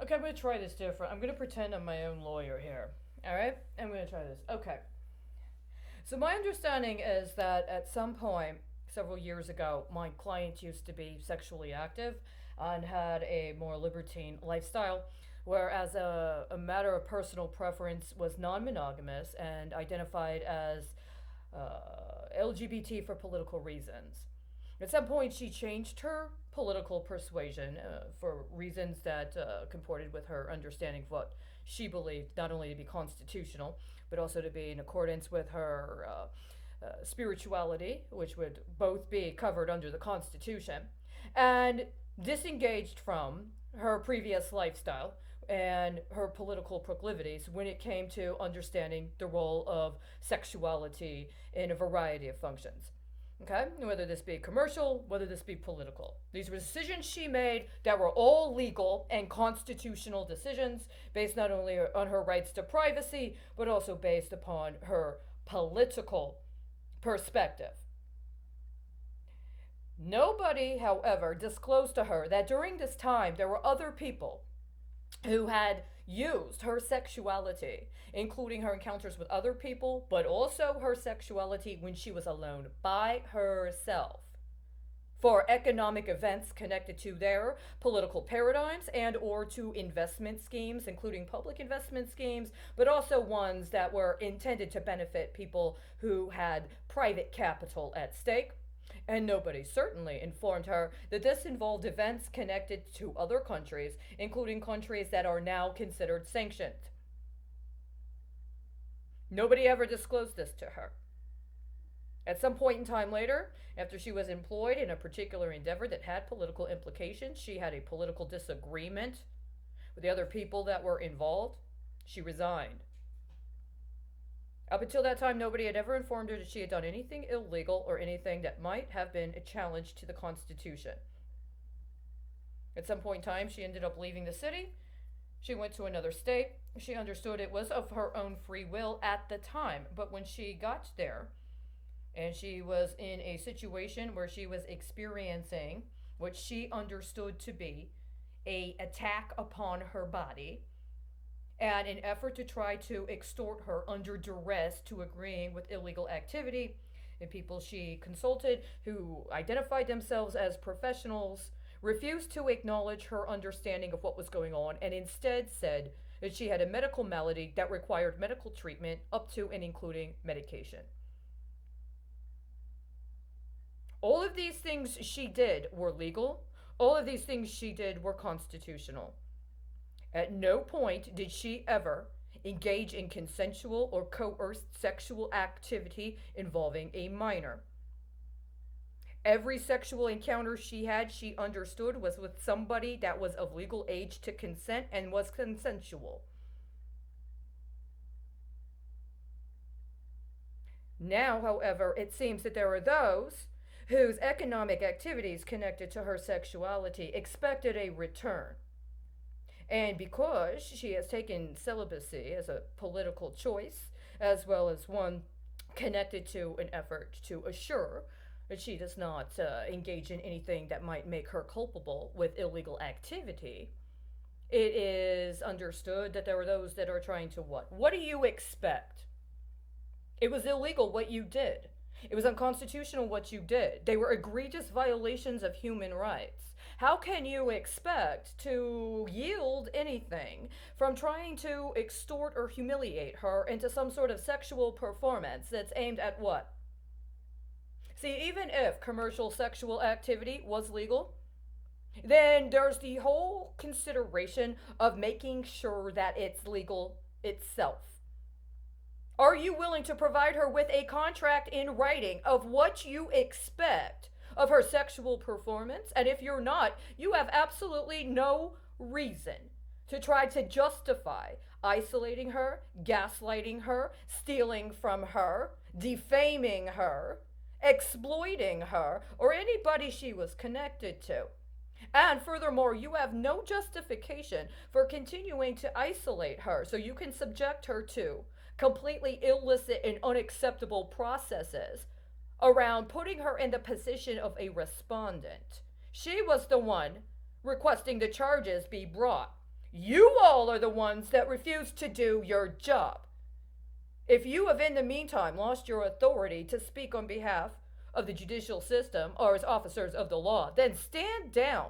Okay, I'm gonna try this different. I'm gonna pretend I'm my own lawyer here. All right, I'm gonna try this. Okay. So my understanding is that at some point, several years ago, my client used to be sexually active and had a more libertine lifestyle, whereas a matter of personal preference was non-monogamous and identified as LGBT for political reasons. At some point, she changed her political persuasion for reasons that comported with her understanding of what she believed not only to be constitutional, but also to be in accordance with her spirituality, which would both be covered under the Constitution, and disengaged from her previous lifestyle and her political proclivities when it came to understanding the role of sexuality in a variety of functions. Okay? Whether this be commercial, whether this be political. These were decisions she made that were all legal and constitutional decisions based not only on her rights to privacy, but also based upon her political perspective. Nobody, however, disclosed to her that during this time there were other people who had used her sexuality, including her encounters with other people, but also her sexuality when she was alone by herself, for economic events connected to their political paradigms and or to investment schemes, including public investment schemes, but also ones that were intended to benefit people who had private capital at stake. And nobody certainly informed her that this involved events connected to other countries, including countries that are now considered sanctioned. Nobody ever disclosed this to her. At some point in time later, after she was employed in a particular endeavor that had political implications, she had a political disagreement with the other people that were involved. She resigned. Up until that time, nobody had ever informed her that she had done anything illegal or anything that might have been a challenge to the Constitution. At some point in time, she ended up leaving the city. She went to another state. She understood it was of her own free will at the time. But when she got there, and she was in a situation where she was experiencing what she understood to be a attack upon her body, and an effort to try to extort her under duress to agreeing with illegal activity. And people she consulted who identified themselves as professionals refused to acknowledge her understanding of what was going on and instead said that she had a medical malady that required medical treatment up to and including medication. All of these things she did were legal. All of these things she did were constitutional. At no point did she ever engage in consensual or coerced sexual activity involving a minor. Every sexual encounter she had, she understood, was with somebody that was of legal age to consent and was consensual. Now, however, it seems that there are those whose economic activities connected to her sexuality expected a return. And because she has taken celibacy as a political choice, as well as one connected to an effort to assure that she does not engage in anything that might make her culpable with illegal activity, it is understood that there are those that are trying to what? What do you expect? It was illegal what you did. It was unconstitutional what you did. They were egregious violations of human rights. How can you expect to yield anything from trying to extort or humiliate her into some sort of sexual performance that's aimed at what? See, even if commercial sexual activity was legal, then there's the whole consideration of making sure that it's legal itself. Are you willing to provide her with a contract in writing of what you expect of her sexual performance? And if you're not, you have absolutely no reason to try to justify isolating her, gaslighting her, stealing from her, defaming her, exploiting her, or anybody she was connected to. And furthermore, you have no justification for continuing to isolate her so you can subject her to completely illicit and unacceptable processes around putting her in the position of a respondent. She was the one requesting the charges be brought. You all are the ones that refuse to do your job. If you have in the meantime lost your authority to speak on behalf of the judicial system or as officers of the law, then stand down